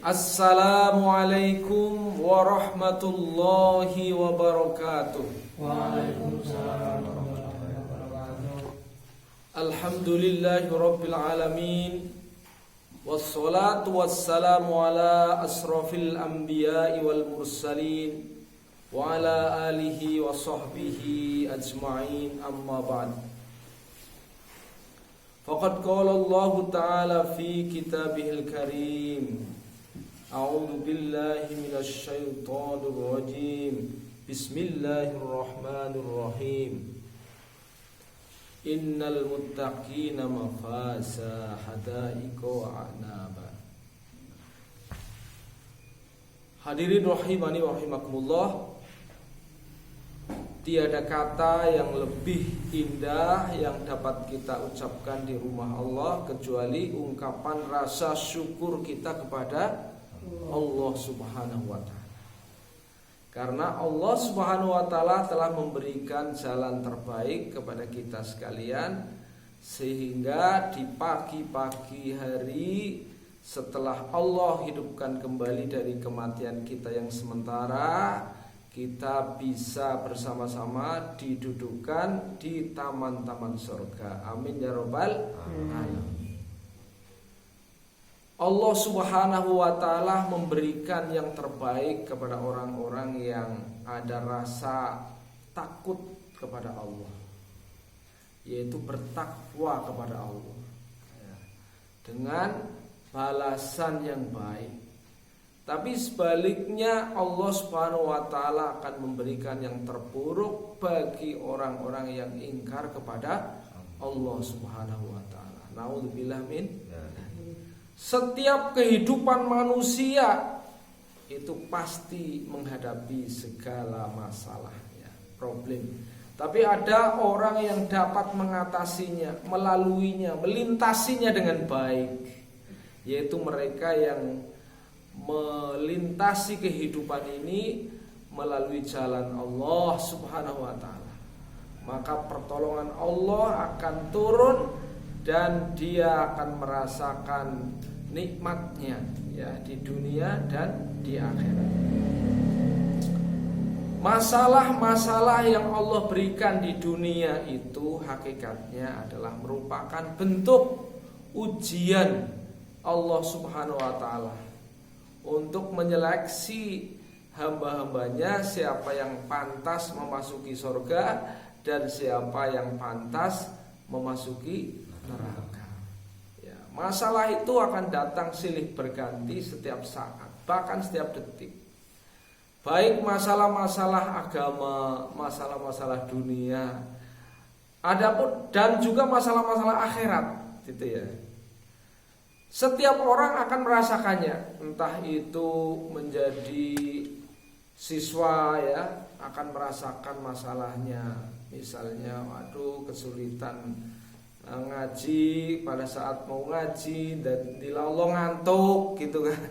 Assalamualaikum warahmatullahi wabarakatuh. Waalaikumsalam warahmatullahi wabarakatuh. Alhamdulillahi rabbil alamin. Wassalatu wassalamu ala asrafil anbiya'i wal mursalin wa ala alihi wa sahbihi ajma'in, amma ba'd. Faqad qala Allah ta'ala fi kitabihil karim. A'udzu billahi minasy syaithanir rajim. Bismillahirrahmanirrahim. Innal muttaqina mafasa hadaiqa wa a'naba. Hadirin rahimani wa rahimakumullah. Tiada kata yang lebih indah yang dapat kita ucapkan di rumah Allah kecuali ungkapan rasa syukur kita kepada Allah Subhanahu wa ta'ala. Karena Allah Subhanahu wa ta'ala telah memberikan jalan terbaik kepada kita sekalian, sehingga di pagi-pagi hari setelah Allah hidupkan kembali dari kematian kita yang sementara, kita bisa bersama-sama didudukkan di taman-taman surga. Amin ya rabbal alamin. Allah Subhanahu wa ta'ala memberikan yang terbaik kepada orang-orang yang ada rasa takut kepada Allah, yaitu bertakwa kepada Allah dengan balasan yang baik. Tapi sebaliknya Allah Subhanahu wa ta'ala akan memberikan yang terburuk bagi orang-orang yang ingkar kepada Allah Subhanahu wa ta'ala. Naudzubillah min. Setiap kehidupan manusia itu pasti menghadapi segala masalah, ya, problem. Tapi ada orang yang dapat mengatasinya, melaluinya, melintasinya dengan baik, yaitu mereka yang melintasi kehidupan ini melalui jalan Allah Subhanahu wa ta'ala. Maka pertolongan Allah akan turun dan dia akan merasakan nikmatnya, ya, di dunia dan di akhirat. Masalah-masalah yang Allah berikan di dunia itu hakikatnya adalah merupakan bentuk ujian Allah Subhanahu wa ta'ala untuk menyeleksi hamba-hambanya siapa yang pantas memasuki surga dan siapa yang pantas memasuki neraka. Ya, masalah itu akan datang silih berganti setiap saat, bahkan setiap detik. Baik masalah-masalah agama, masalah-masalah dunia, adapun dan juga masalah-masalah akhirat, gitu ya. Setiap orang akan merasakannya, entah itu menjadi siswa, ya, akan merasakan masalahnya. Misalnya, waduh, kesulitan ngaji pada saat mau ngaji dan dilalong ngantuk, gitu kan.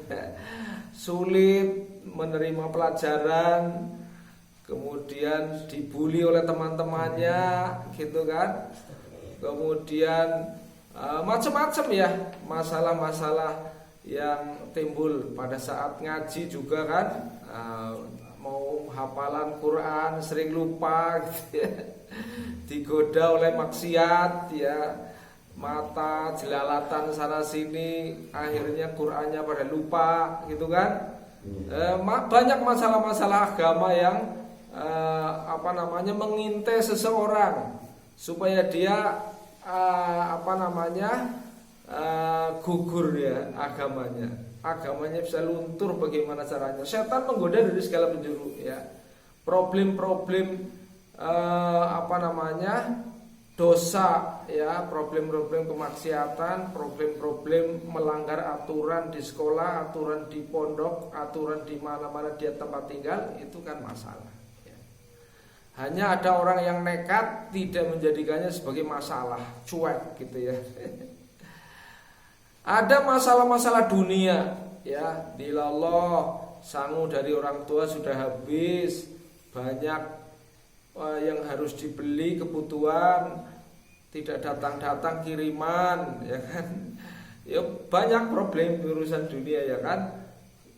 Sulit menerima pelajaran, kemudian dibully oleh teman-temannya, gitu kan. Kemudian macam-macam, ya, masalah-masalah yang timbul pada saat ngaji juga kan. Mau hafalan Quran sering lupa, gitu ya. Digoda oleh maksiat, ya, mata jelalatan sana sini, akhirnya Qurannya pada lupa, gitu kan. Banyak masalah-masalah agama yang mengintai seseorang supaya dia gugur, ya, agamanya bisa luntur. Bagaimana caranya? Setan menggoda dari segala penjuru, ya. Problem-problem dosa, ya, problem-problem kemaksiatan, problem-problem melanggar aturan di sekolah, aturan di pondok, aturan di mana-mana dia tempat tinggal, itu kan masalah, ya. Hanya ada orang yang nekat tidak menjadikannya sebagai masalah, cuek, gitu ya. Ada masalah-masalah dunia, ya, dilallah, sangu dari orang tua sudah habis, banyak yang harus dibeli kebutuhan, tidak datang-datang kiriman, ya kan. Ya banyak problem urusan dunia, ya kan.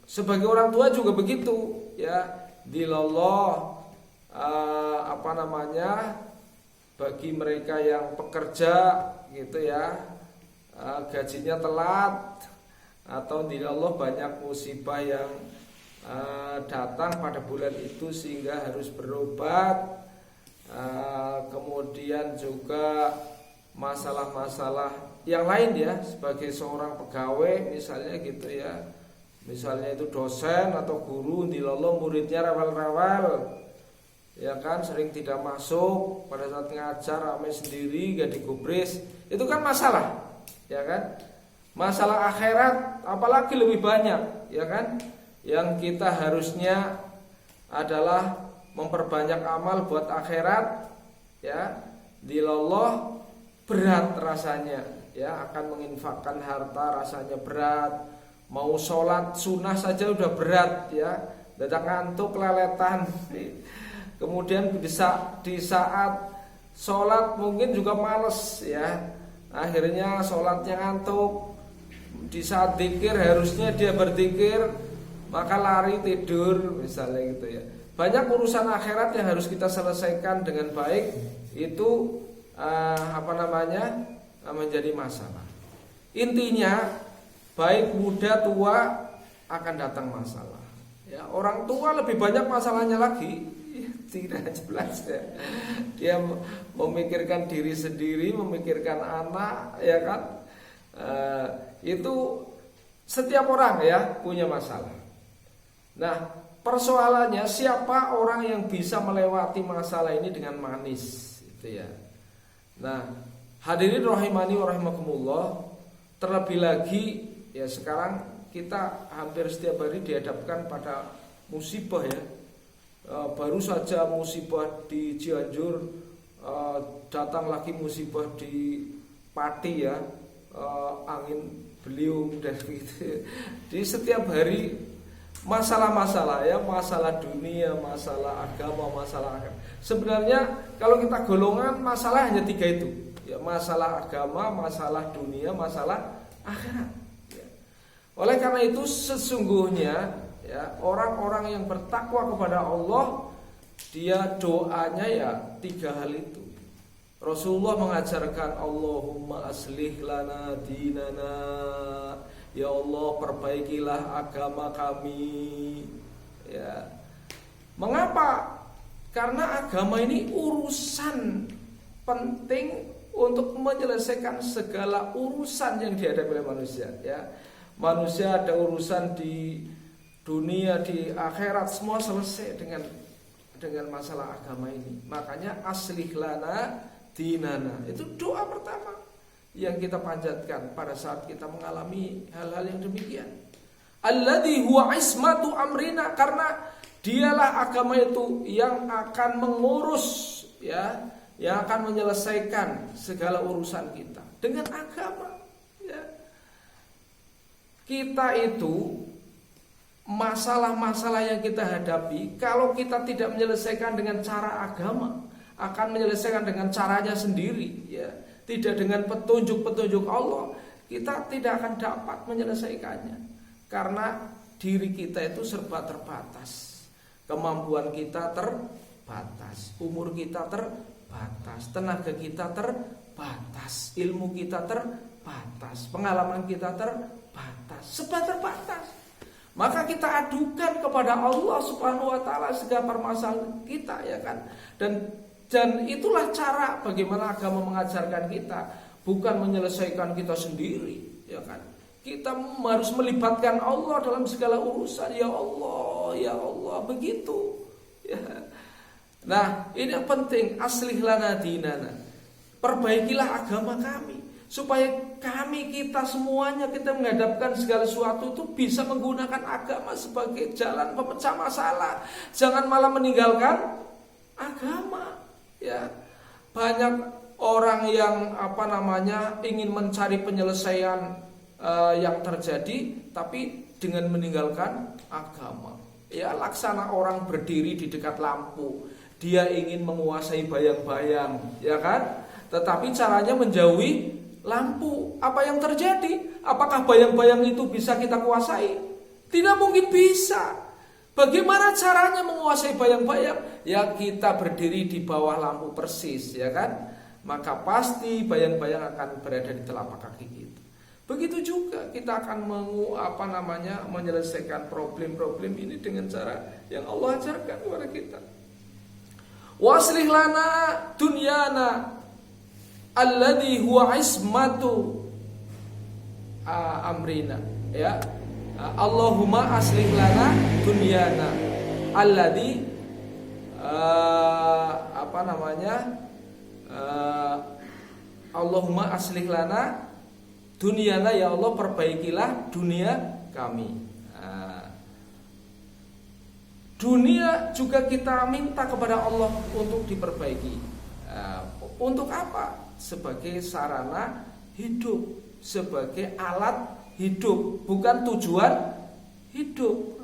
Sebagai orang tua juga begitu, ya. Diloloh bagi mereka yang pekerja gitu ya, gajinya telat, atau diloloh banyak musibah yang datang pada bulan itu sehingga harus berobat. Kemudian juga masalah-masalah yang lain ya, sebagai seorang pegawai misalnya gitu ya, misalnya itu dosen atau guru diloloh muridnya rewel-rewel, ya kan, sering tidak masuk pada saat ngajar, ramai sendiri, gak digubris, itu kan masalah, ya kan. Masalah akhirat apalagi lebih banyak, ya kan. Yang kita harusnya adalah memperbanyak amal buat akhirat, ya, diloloh berat rasanya, ya, akan menginfakkan harta rasanya berat. Mau sholat sunnah saja udah berat, ya, dadak ngantuk leletan. Kemudian di saat sholat mungkin juga males, ya, akhirnya sholatnya ngantuk. Di saat zikir harusnya dia berzikir, maka lari tidur misalnya gitu ya. Banyak urusan akhirat yang harus kita selesaikan dengan baik, itu menjadi masalah. Intinya baik muda tua akan datang masalah. Ya, orang tua lebih banyak masalahnya lagi. Tidak jelas ya. Dia memikirkan diri sendiri, memikirkan anak, ya kan. Itu setiap orang ya punya masalah. Nah, persoalannya siapa orang yang bisa melewati masalah ini dengan manis, itu ya. Nah, hadirin rahimani wa rahimakumullah, terlebih lagi ya sekarang kita hampir setiap hari dihadapkan pada musibah ya. Baru saja musibah di Cianjur, datang lagi musibah di Pati ya, angin beliung dan gitu. Di setiap hari masalah-masalah ya, masalah dunia, masalah agama, masalah akhirat. Sebenarnya kalau kita golongan masalah hanya 3 itu ya, masalah agama, masalah dunia, masalah akhirat ya. Oleh karena itu sesungguhnya ya, orang-orang yang bertakwa kepada Allah, dia doanya ya 3 hal itu. Rasulullah mengajarkan Allahumma aslih lana dinana, ya Allah perbaikilah agama kami ya. Mengapa? Karena agama ini urusan penting untuk menyelesaikan segala urusan yang dihadapi oleh manusia ya. Manusia ada urusan di dunia, di akhirat, semua selesai dengan masalah agama ini. Makanya aslih lana dinana, itu doa pertama yang kita panjatkan pada saat kita mengalami hal-hal yang demikian. Alladzi huwa ismatu amrina, karena dialah agama itu yang akan mengurus ya, yang akan menyelesaikan segala urusan kita dengan agama ya. Kita itu masalah-masalah yang kita hadapi, kalau kita tidak menyelesaikan dengan cara agama, akan menyelesaikan dengan caranya sendiri ya, tidak dengan petunjuk-petunjuk Allah, kita tidak akan dapat menyelesaikannya. Karena diri kita itu serba terbatas, kemampuan kita terbatas, umur kita terbatas, tenaga kita terbatas, ilmu kita terbatas, pengalaman kita terbatas, serba terbatas. Maka kita adukan kepada Allah Subhanahu wa taala segala permasalahan kita ya kan. Dan itulah cara bagaimana agama mengajarkan kita, bukan menyelesaikan kita sendiri, ya kan? Kita harus melibatkan Allah dalam segala urusan. Ya Allah, begitu. Ya. Nah, ini yang penting, aslih lana dinana. Perbaikilah agama kami, supaya kita semuanya, kita menghadapkan segala sesuatu itu bisa menggunakan agama sebagai jalan pemecah masalah. Jangan malah meninggalkan agama. Ya, banyak orang yang ingin mencari penyelesaian yang terjadi, tapi dengan meninggalkan agama. Ya, laksana orang berdiri di dekat lampu, dia ingin menguasai bayang-bayang, ya kan? Tetapi caranya menjauhi lampu. Apa yang terjadi? Apakah bayang-bayang itu bisa kita kuasai? Tidak mungkin bisa. Bagaimana caranya menguasai bayang-bayang? Ya kita berdiri di bawah lampu persis, ya kan? Maka pasti bayang-bayang akan berada di telapak kaki kita. Begitu juga kita akan menyelesaikan problem-problem ini dengan cara yang Allah ajarkan kepada kita. Waslih lana dunyana alladhi huwa ismatu amrina. Ya, Allahumma aslih lana dunyana alladhi Allahumma aslih lana dunyana, ya Allah perbaikilah dunia kami. Dunia juga kita minta kepada Allah untuk diperbaiki. Untuk apa? Sebagai sarana hidup, sebagai alat hidup, bukan tujuan hidup.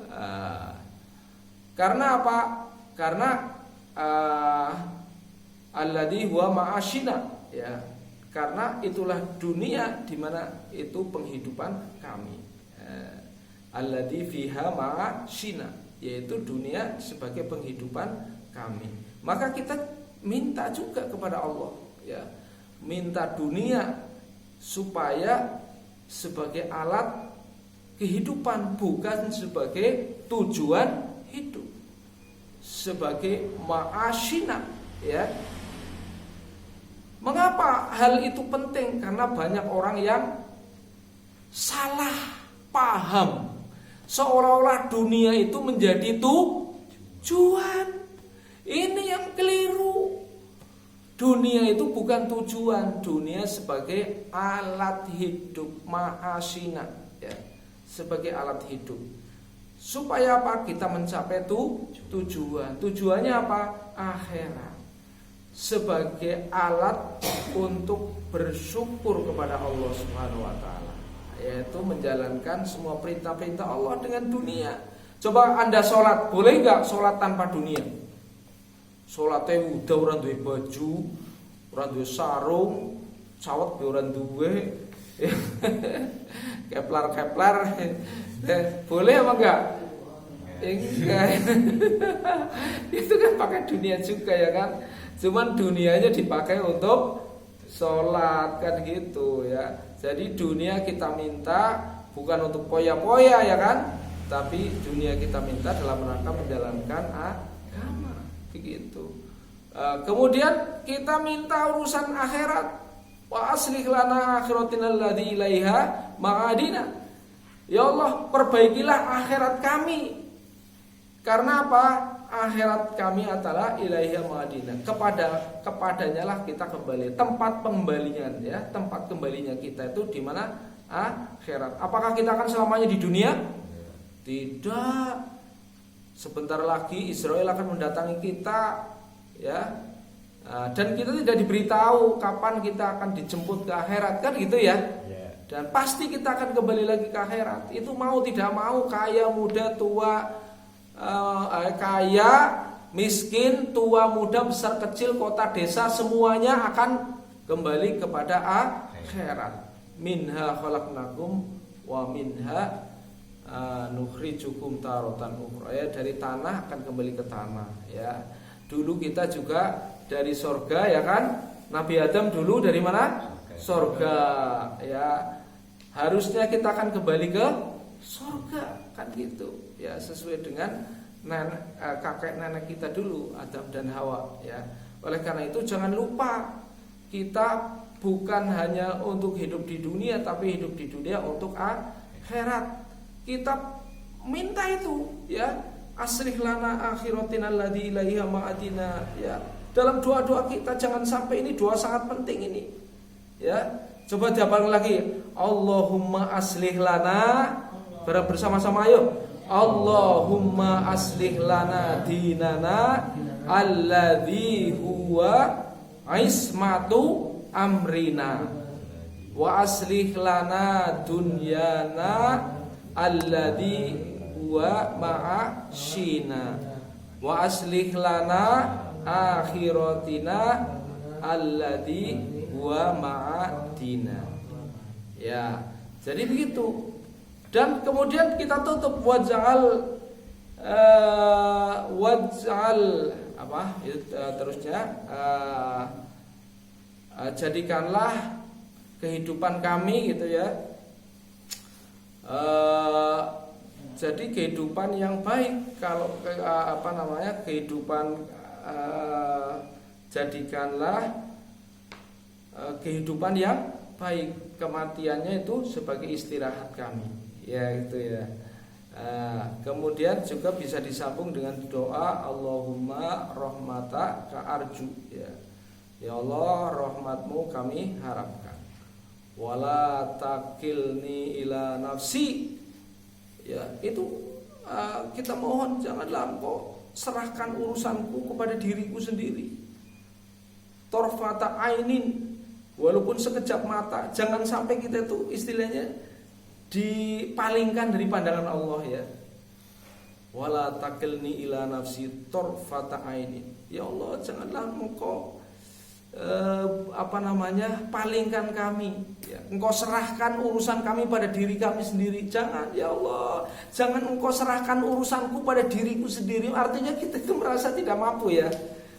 Karena apa? Karena alladzi huwa ma'ashina, ya. Karena itulah dunia di mana itu penghidupan kami. Alladzi fiha ma'ashina, yaitu dunia sebagai penghidupan kami. Maka kita minta juga kepada Allah, ya. Minta dunia supaya sebagai alat kehidupan, bukan sebagai tujuan hidup, sebagai ma'ashina, ya. Mengapa hal itu penting? Karena banyak orang yang salah paham, seolah-olah dunia itu menjadi tujuan. Ini yang keliru. Dunia itu bukan tujuan, dunia sebagai alat hidup, ma'ashina, ya, sebagai alat hidup. Supaya apa? Kita mencapai tujuan. Tujuannya apa? Akhirat. Sebagai alat untuk bersyukur kepada Allah Subhanahu wa taala, yaitu menjalankan semua perintah-perintah Allah dengan dunia. Coba Anda sholat, boleh nggak sholat tanpa dunia? Sholatnya udah orang duwe baju, orang duwe sarung, cawat orang duwe keplar, boleh apa enggak? Enggak. Itu kan pakai dunia juga, ya kan? Cuman dunianya dipakai untuk sholat, kan gitu, ya. Jadi dunia kita minta bukan untuk poya-poya, ya kan? Tapi dunia kita minta dalam rangka menjalankan agama, begitu. Kemudian kita minta urusan akhirat. Wa aslih lana akhiratina alladzi ilaiha ma'adina. Ya Allah, perbaikilah akhirat kami. Karena apa? Akhirat kami adalah ilaiha ma'adina. Kepadanya lah kita kembali. Tempat pengembalian, ya. Tempat kembalinya kita itu di mana? Akhirat. Apakah kita akan selamanya di dunia? Tidak. Sebentar lagi Israel akan mendatangi kita, ya. Dan kita tidak diberitahu kapan kita akan dijemput ke akhirat, kan gitu, ya. Dan pasti kita akan kembali lagi ke akhirat. Itu mau tidak mau, kaya, muda, tua, kaya, miskin, tua, muda, besar, kecil, kota, desa, semuanya akan kembali kepada akhirat. Minha khalaqnakum wa minha nukhrijukum taratan ukhra. Ya, dari tanah akan kembali ke tanah, ya. Dulu kita juga dari sorga, ya kan? Nabi Adam dulu dari mana? Sorga, ya. Harusnya kita akan kembali ke sorga, kan gitu, ya, sesuai dengan kakek nenek kita dulu, Adam dan Hawa, ya. Oleh karena itu jangan lupa, kita bukan hanya untuk hidup di dunia, tapi hidup di dunia untuk akhirat. Kita minta itu, ya, aslih lana akhiratina alladzi ilaiha ma'adina, ya. Dalam doa-doa kita jangan sampai, ini doa sangat penting ini, ya. Coba dihafal lagi, Allahumma aslih lana, bareng bersama-sama, ayo. Allahumma aslih lana dinana alladzi huwa ismatu amrina wa aslih lana dunyana alladzi huwa ma'ashina wa aslih lana akhiratina alladzi huwa ma'adina. Ya, jadi begitu. Dan kemudian kita tutup waj'al apa itu terusnya jadikanlah kehidupan kami gitu ya, jadi kehidupan yang baik. Kalau kehidupan jadikanlah kehidupan yang baik, kematiannya itu sebagai istirahat kami, ya itu ya. Kemudian juga bisa disambung dengan doa Allahumma rahmataka arju, ya Allah, rahmatmu kami harapkan. Wala takilni ila nafsi, ya itu kita mohon janganlah engkau serahkan urusanku kepada diriku sendiri. Torfata ainin, walaupun sekejap mata, jangan sampai kita itu istilahnya dipalingkan dari pandangan Allah ya. Wala takilni ila nafsi torfata ainin, ya Allah, janganlah engkau palingkan kami ya. Engkau serahkan urusan kami pada diri kami sendiri. Jangan ya Allah, jangan engkau serahkan urusanku pada diriku sendiri. Artinya kita itu merasa tidak mampu ya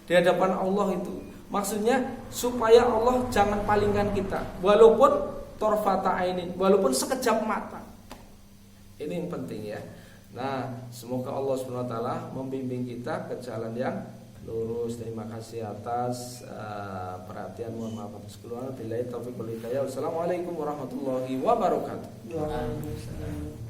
di hadapan Allah itu. Maksudnya supaya Allah jangan palingkan kita, walaupun torfata ainin, walaupun sekejap mata. Ini yang penting ya. Nah, semoga Allah SWT membimbing kita ke jalan yang lurus. Terima kasih atas perhatian. Mohon maaf atas kekurangan. Billahi taufiq wal hidayah. Wassalamualaikum warahmatullahi wabarakatuh. Waalaikumsalam.